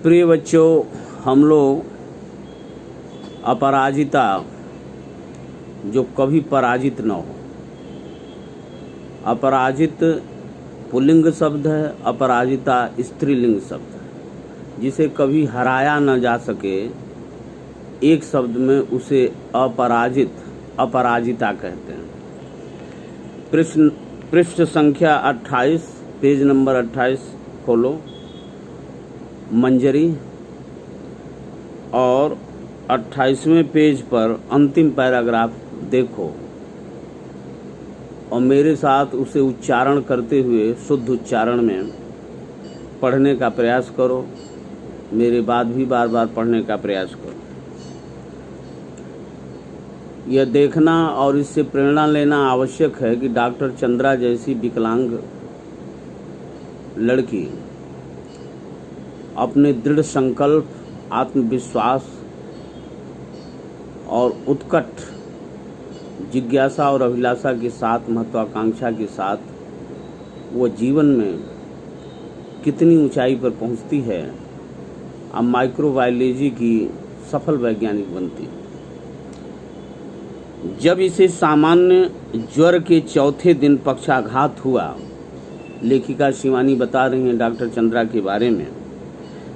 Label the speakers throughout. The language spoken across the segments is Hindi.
Speaker 1: प्रिय बच्चों, हम लोग अपराजिता जो कभी पराजित न हो। अपराजित पुल्लिंग शब्द है, अपराजिता स्त्रीलिंग शब्द है। जिसे कभी हराया न जा सके, एक शब्द में उसे अपराजित, अपराजिता कहते हैं। पृष्ठ संख्या 28, पेज नंबर 28 खोलो मंजरी, और 28वें पेज पर अंतिम पैराग्राफ देखो और मेरे साथ उसे उच्चारण करते हुए शुद्ध उच्चारण में पढ़ने का प्रयास करो। मेरे बाद भी बार बार पढ़ने का प्रयास करो। यह देखना और इससे प्रेरणा लेना आवश्यक है कि डॉक्टर चंद्रा जैसी विकलांग लड़की अपने दृढ़ संकल्प, आत्मविश्वास और उत्कट जिज्ञासा और अभिलाषा के साथ, महत्वाकांक्षा के साथ वो जीवन में कितनी ऊंचाई पर पहुंचती है। अब माइक्रोबायोलॉजी की सफल वैज्ञानिक बनती है। जब इसे सामान्य ज्वर के चौथे दिन पक्षाघात हुआ, लेखिका शिवानी बता रही हैं डॉक्टर चंद्रा के बारे में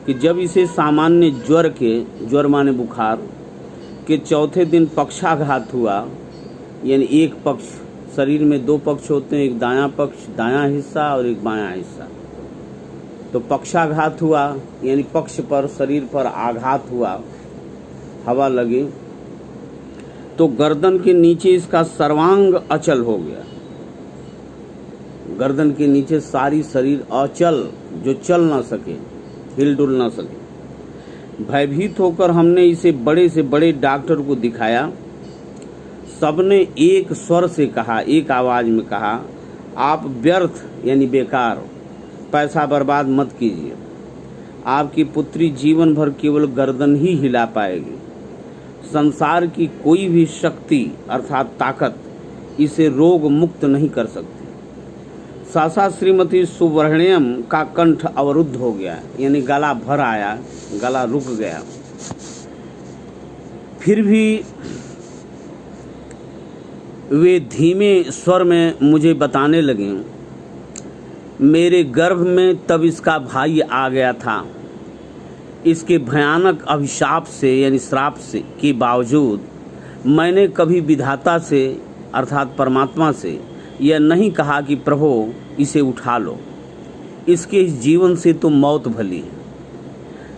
Speaker 1: कि जब इसे सामान्य ज्वर माने बुखार के चौथे दिन पक्षाघात हुआ, यानी एक पक्ष, शरीर में दो पक्ष होते हैं, एक दायां पक्ष, दायां हिस्सा और एक बायां हिस्सा। तो पक्षाघात हुआ यानी पक्ष पर, शरीर पर आघात हुआ, हवा लगी, तो गर्दन के नीचे इसका सर्वांग अचल हो गया। गर्दन के नीचे सारी शरीर अचल, जो चल ना सके, हिलडुल ना सके। भयभीत होकर हमने इसे बड़े से बड़े डॉक्टर को दिखाया। सबने एक स्वर से कहा, एक आवाज में कहा, आप व्यर्थ यानी बेकार पैसा बर्बाद मत कीजिए। आपकी पुत्री जीवन भर केवल गर्दन ही हिला पाएगी। संसार की कोई भी शक्ति अर्थात ताकत इसे रोग मुक्त नहीं कर सकती। सासा श्रीमती सुब्रह्मण्यम का कंठ अवरुद्ध हो गया, यानी गला भर आया, गला रुक गया। फिर भी वे धीमे स्वर में मुझे बताने लगे, मेरे गर्भ में तब इसका भाई आ गया था। इसके भयानक अभिशाप से यानी श्राप से के बावजूद मैंने कभी विधाता से अर्थात परमात्मा से यह नहीं कहा कि प्रभु इसे उठा लो, इसके इस जीवन से तो मौत भली है।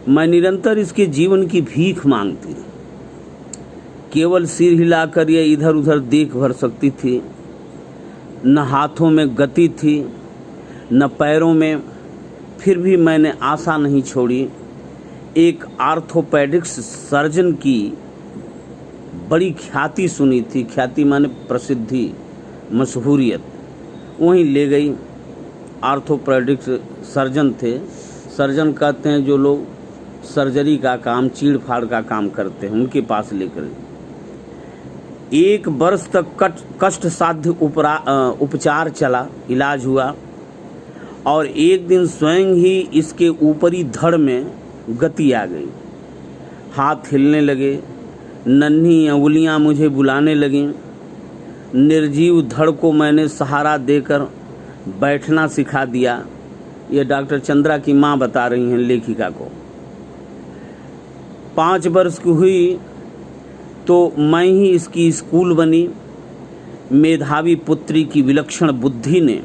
Speaker 1: मैं निरंतर इसके जीवन की भीख मांगती, केवल सिर हिलाकर यह इधर उधर देख भर सकती थी। न हाथों में गति थी, न पैरों में। फिर भी मैंने आशा नहीं छोड़ी। एक आर्थोपेडिक्स सर्जन की बड़ी ख्याति सुनी थी, ख्याति माने प्रसिद्धि, मशहूरियत, वहीं ले गई। आर्थोपेडिक्स सर्जन थे। सर्जन कहते हैं जो लोग सर्जरी का काम, चीड़ फाड़ का काम करते हैं, उनके पास लेकर 1 वर्ष तक कष्ट साध्य उपचार चला, इलाज हुआ, और एक दिन स्वयं ही इसके ऊपरी धड़ में गति आ गई। हाथ हिलने लगे, नन्ही अंगुलियां मुझे बुलाने लगीं। निर्जीव धड़ को मैंने सहारा देकर बैठना सिखा दिया। ये डॉक्टर चंद्रा की माँ बता रही हैं लेखिका को। 5 वर्ष की हुई तो मैं ही इसकी स्कूल बनी। मेधावी पुत्री की विलक्षण बुद्धि ने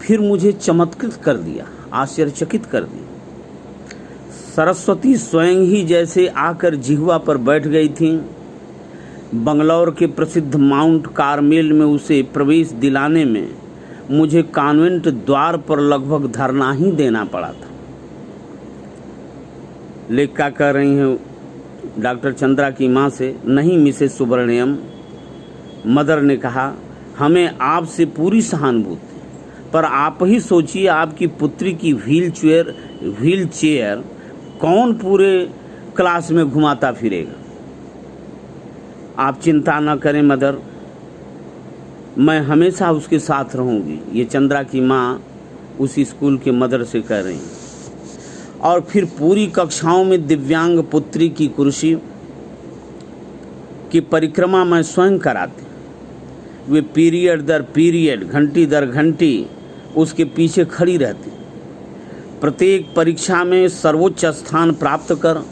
Speaker 1: फिर मुझे चमत्कृत कर दिया, आश्चर्यचकित कर दिया। सरस्वती स्वयं ही जैसे आकर जिह्वा पर बैठ गई थी। बंगलौर के प्रसिद्ध माउंट कार्मेल में उसे प्रवेश दिलाने में मुझे कॉन्वेंट द्वार पर लगभग धरना ही देना पड़ा था। लेखिका कह रही हैं डॉक्टर चंद्रा की माँ से, नहीं मिसेस सुब्रह्मण्यम, मदर ने कहा, हमें आपसे पूरी सहानुभूति, पर आप ही सोचिए आपकी पुत्री की व्हील चेयर कौन पूरे क्लास में घुमाता फिरेगा। आप चिंता न करें मदर, मैं हमेशा उसके साथ रहूंगी। ये चंद्रा की माँ उस स्कूल के मदर से कह रही हैं। और फिर पूरी कक्षाओं में दिव्यांग पुत्री की कुर्सी की परिक्रमा मैं स्वयं कराती। वे पीरियड दर पीरियड, घंटी दर घंटी उसके पीछे खड़ी रहती। प्रत्येक परीक्षा में सर्वोच्च स्थान प्राप्त कर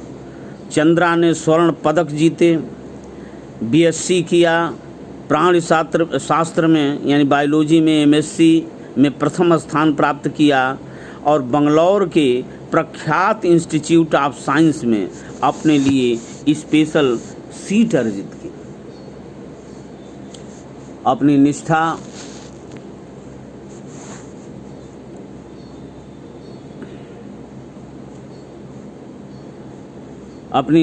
Speaker 1: चंद्रा ने स्वर्ण पदक जीते, बीएससी किया, प्राणी शास्त्र में यानी बायोलॉजी में एमएससी में प्रथम स्थान प्राप्त किया और बंगलौर के प्रख्यात इंस्टीट्यूट ऑफ साइंस में अपने लिए स्पेशल सीट अर्जित की। अपनी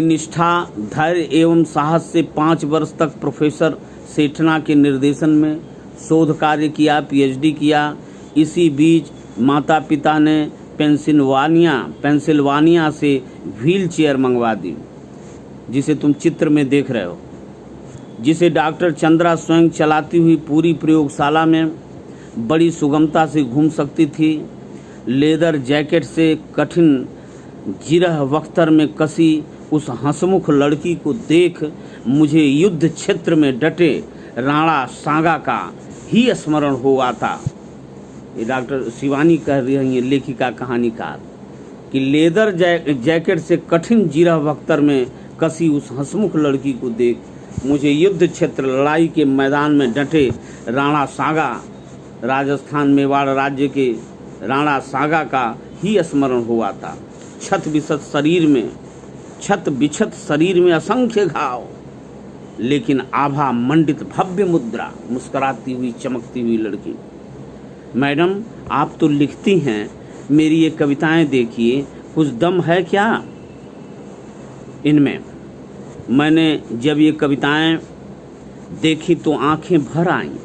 Speaker 1: निष्ठा, धैर्य एवं साहस से 5 वर्ष तक प्रोफेसर सेठना के निर्देशन में शोध कार्य किया, पीएचडी किया। इसी बीच माता पिता ने पेंसिल्वानिया से व्हील चेयर मंगवा दी, जिसे तुम चित्र में देख रहे हो, जिसे डॉक्टर चंद्रा स्वयं चलाती हुई पूरी प्रयोगशाला में बड़ी सुगमता से घूम सकती थी। लेदर जैकेट से कठिन जिरह वख्तर में कसी उस हंसमुख लड़की को देख मुझे युद्ध क्षेत्र में डटे राणा सांगा का ही स्मरण हो आता। ये डॉक्टर शिवानी कह रही है, लेखिका कहानीकार, कि लेदर जैकेट से कठिन जिरह वख्तर में कसी उस हंसमुख लड़की को देख मुझे युद्ध क्षेत्र लड़ाई के मैदान में डटे राणा सांगा, राजस्थान मेवाड़ राज्य के राणा सांगा का ही स्मरण हो आता। छत बिछत शरीर में असंख्य घाव, लेकिन आभा मंडित भव्य मुद्रा, मुस्कुराती हुई चमकती हुई लड़की। मैडम, आप तो लिखती हैं, मेरी ये कविताएं देखिए, कुछ दम है क्या इनमें? मैंने जब ये कविताएं देखी तो आंखें भर आईं।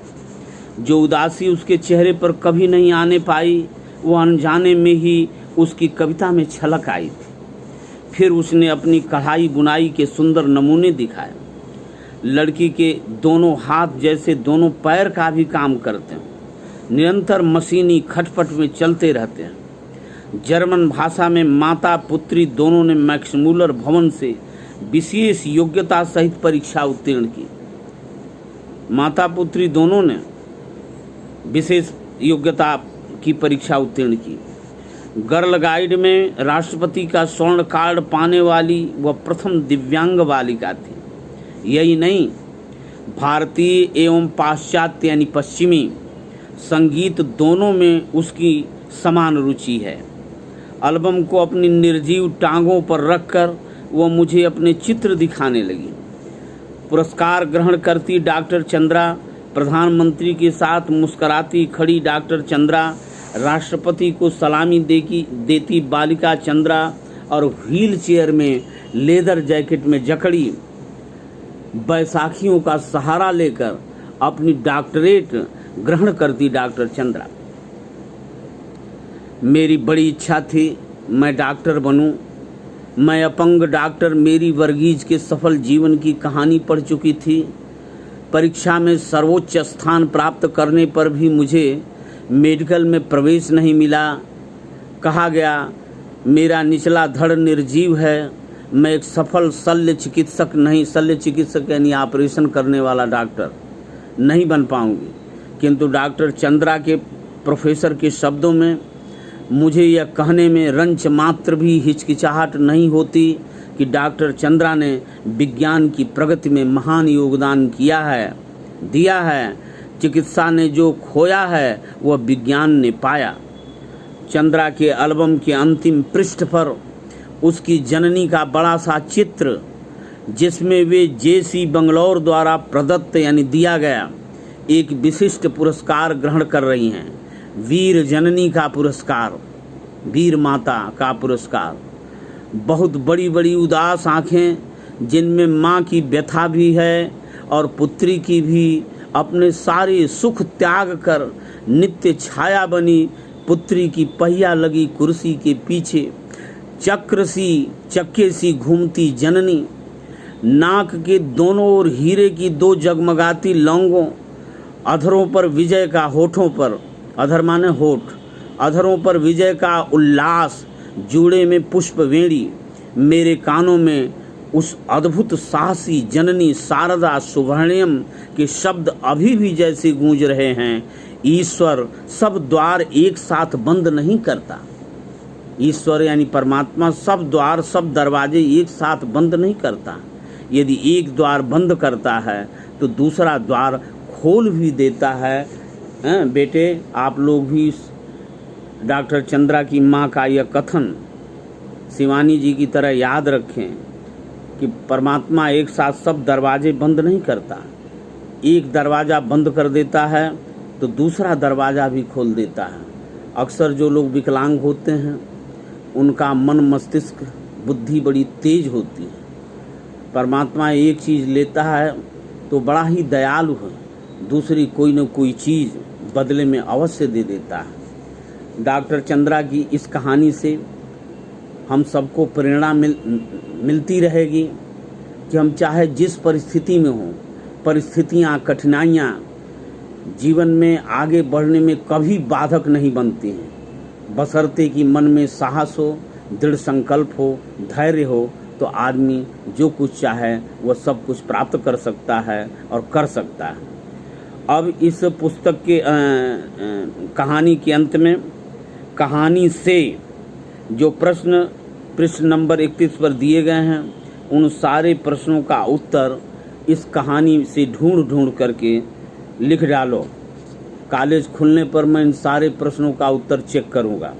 Speaker 1: जो उदासी उसके चेहरे पर कभी नहीं आने पाई, वो अनजाने में ही उसकी कविता में छलक आई थी। फिर उसने अपनी कढ़ाई बुनाई के सुंदर नमूने दिखाए। लड़की के दोनों हाथ जैसे दोनों पैर का भी काम करते हैं, निरंतर मशीनी खटपट में चलते रहते हैं। जर्मन भाषा में माता पुत्री दोनों ने मैक्समूलर भवन से विशेष योग्यता सहित परीक्षा उत्तीर्ण की। माता पुत्री दोनों ने विशेष योग्यता की परीक्षा उत्तीर्ण की। गर्ल गाइड में राष्ट्रपति का स्वर्ण कार्ड पाने वाली वह प्रथम दिव्यांग बालिका थी। यही नहीं, भारतीय एवं पाश्चात्य यानी पश्चिमी संगीत दोनों में उसकी समान रुचि है। एल्बम को अपनी निर्जीव टांगों पर रखकर वह मुझे अपने चित्र दिखाने लगी। पुरस्कार ग्रहण करती डॉक्टर चंद्रा, प्रधानमंत्री के साथ मुस्कुराती खड़ी डॉक्टर चंद्रा, राष्ट्रपति को सलामी देती बालिका चंद्रा और व्हील चेयर में लेदर जैकेट में जकड़ी बैसाखियों का सहारा लेकर अपनी डॉक्टरेट ग्रहण करती डॉक्टर चंद्रा। मेरी बड़ी इच्छा थी मैं डॉक्टर बनूं। मैं अपंग डॉक्टर मेरी वर्गीज के सफल जीवन की कहानी पढ़ चुकी थी। परीक्षा में सर्वोच्च स्थान प्राप्त करने पर भी मुझे मेडिकल में प्रवेश नहीं मिला। कहा गया मेरा निचला धड़ निर्जीव है, मैं एक सफल शल्य चिकित्सक यानी ऑपरेशन करने वाला डॉक्टर नहीं बन पाऊंगी। किंतु डॉक्टर चंद्रा के प्रोफेसर के शब्दों में मुझे यह कहने में रंच मात्र भी हिचकिचाहट नहीं होती कि डॉक्टर चंद्रा ने विज्ञान की प्रगति में महान योगदान दिया है। चिकित्सा ने जो खोया है वह विज्ञान ने पाया। चंद्रा के एल्बम के अंतिम पृष्ठ पर उसकी जननी का बड़ा सा चित्र, जिसमें वे जेसी बंगलौर द्वारा प्रदत्त यानी दिया गया एक विशिष्ट पुरस्कार ग्रहण कर रही हैं, वीर जननी का पुरस्कार, वीर माता का पुरस्कार। बहुत बड़ी बड़ी उदास आँखें, जिनमें माँ की व्यथा भी है और पुत्री की भी, अपने सारे सुख त्याग कर नित्य छाया बनी पुत्री की पहिया लगी कुर्सी के पीछे चक्के सी घूमती जननी, नाक के दोनों ओर हीरे की 2 जगमगाती लौंगों, अधरों पर विजय का होठों पर, अधर माने होठ, अधरों पर विजय का उल्लास जूड़े में पुष्पवेणी, मेरे कानों में उस अद्भुत साहसी जननी शारदा सुब्रह्मण्यम के शब्द अभी भी जैसे गूंज रहे हैं। ईश्वर सब द्वार एक साथ बंद नहीं करता। ईश्वर यानी परमात्मा सब द्वार सब दरवाजे एक साथ बंद नहीं करता। यदि एक द्वार बंद करता है तो दूसरा द्वार खोल भी देता है। बेटे, आप लोग भी डॉक्टर चंद्रा की माँ का यह कथन शिवानी जी की तरह याद रखें कि परमात्मा एक साथ सब दरवाजे बंद नहीं करता। एक दरवाज़ा बंद कर देता है तो दूसरा दरवाज़ा भी खोल देता है। अक्सर जो लोग विकलांग होते हैं उनका मन मस्तिष्क बुद्धि बड़ी तेज होती है। परमात्मा एक चीज़ लेता है तो बड़ा ही दयालु है, दूसरी कोई न कोई चीज़ बदले में अवश्य दे देता है। डॉक्टर चंद्रा की इस कहानी से हम सबको प्रेरणा मिलती रहेगी कि हम चाहे जिस परिस्थिति में हों, परिस्थितियाँ कठिनाइयाँ जीवन में आगे बढ़ने में कभी बाधक नहीं बनती हैं। बशर्ते कि मन में साहस हो, दृढ़ संकल्प हो, धैर्य हो, तो आदमी जो कुछ चाहे वह सब कुछ प्राप्त कर सकता है और कर सकता है। अब इस पुस्तक के कहानी के अंत में कहानी से जो प्रश्न पृष्ठ नंबर 31 पर दिए गए हैं उन सारे प्रश्नों का उत्तर इस कहानी से ढूंढ करके लिख डालो। कॉलेज खुलने पर मैं इन सारे प्रश्नों का उत्तर चेक करूँगा।